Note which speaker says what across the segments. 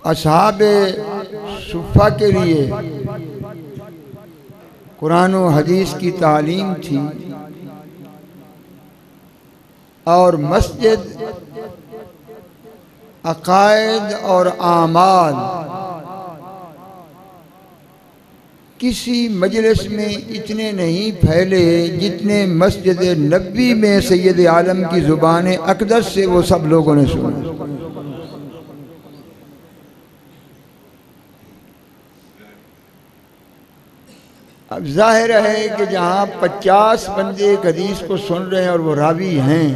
Speaker 1: असहाबे सुफ़ा के लिए कुरान और हदीस की तालीम थी और मस्जिद अकायद और आमाल किसी मजलिस में इतने नहीं फैले जितने मस्जिद नबी में सैयद आलम की ज़ुबान अक़दस से वो सब लोगों ने सुना। अब जाहिर है कि जहाँ 50 बंदे एक हदीस को सुन रहे हैं और वो रावी हैं,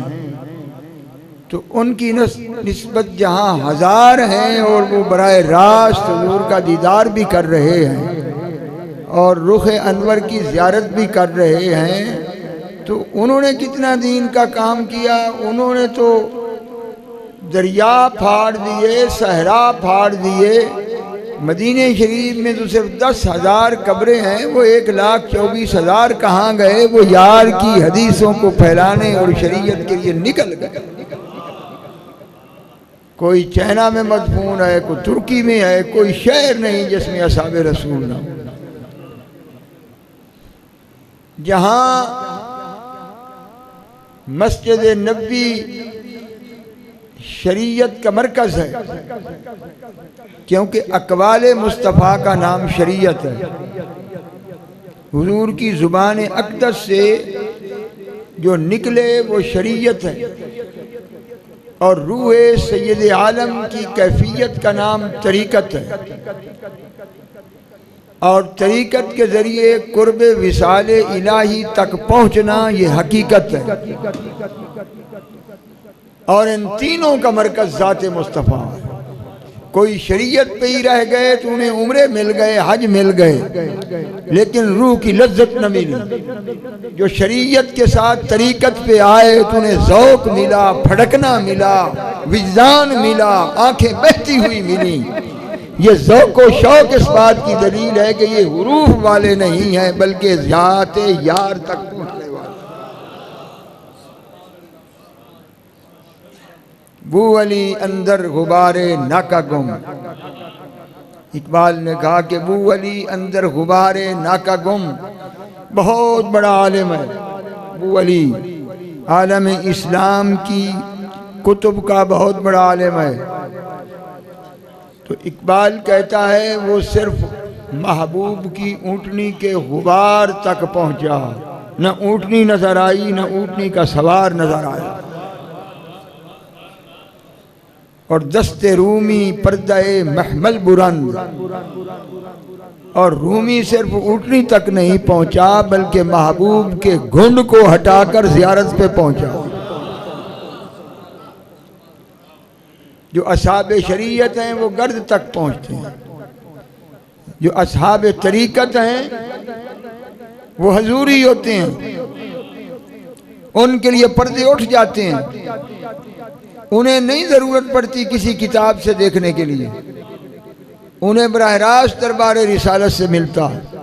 Speaker 1: तो उनकी निस्बत जहाँ 1000 हैं और वो बराए रास्त हुजूर का दीदार भी कर रहे हैं और रुख अनवर की ज़ियारत भी कर रहे हैं, तो उन्होंने कितना दीन का काम किया। उन्होंने तो दरिया फाड़ दिए, सहरा फाड़ दिए। मदीने शरीफ में तो सिर्फ 10,000 कब्रें हैं, वो 1,24,000 कहाँ गए? वो यार की हदीसों को फैलाने और शरीयत के लिए निकल गए। कोई चाइना में मदफून है, कोई तुर्की में है, कोई शहर नहीं जिसमें असहाबे रसूल ना हो। जहाँ मस्जिद नबी शरीयत का मरकज है, क्योंकि अक़वाले मुस्तफ़ा का नाम शरीयत है। हुजूर की ज़ुबान अक़दस से जो निकले वो शरीयत है और रूह सैयद आलम की कैफियत का नाम तरीक़त है और तरीक़त के ज़रिए कुर्ब विसाल इलाही तक पहुँचना ये हकीकत है। और इन तीनों का मरकज़ ज़ाते मुस्तफ़ा है। कोई शरीयत पे ही रह गए तो उन्हें उम्रे मिल गए, हज मिल गए, लेकिन रूह की लज्जत न मिली। जो शरीयत के साथ तरीक़त पे आए तो उन्हें ज़ौक़ मिला, फड़कना मिला, विज़ान मिला, आंखें बहती हुई मिली। ये ज़ौक़ व शौक़ इस बात की दलील है कि ये हुरूफ वाले नहीं हैं, बल्कि ज़ाते यार तक पहुँचने वाले। बू अली अंदर गुबारे नाका गुम। इकबाल ने कहा कि बू अली अंदर गुबारे नाका गुम बहुत बड़ा आलिम है। बू अली आलम इस्लाम की कुतुब का बहुत बड़ा आलिम है। तो इकबाल कहता है वो सिर्फ महबूब की ऊँटनी के गुबार तक पहुँचा, न ऊँटनी नजर आई न ऊँटनी का सवार नजर आया। और दस्ते रूमी पर्दाए महमल बुरंद, और रूमी सिर्फ ऊँटनी तक नहीं पहुँचा बल्कि महबूब के घुंड को हटाकर ज़ियारत पे पहुँचा। जो असहाबे शरीयत हैं वो गर्द तक पहुँचते हैं, जो असहाबे तरीक़त हैं वो हजूरी होते हैं, उनके लिए पर्दे उठ जाते हैं। उन्हें नहीं ज़रूरत पड़ती किसी किताब से देखने के लिए, उन्हें बराह रास्त दरबार रिसालत से मिलता है।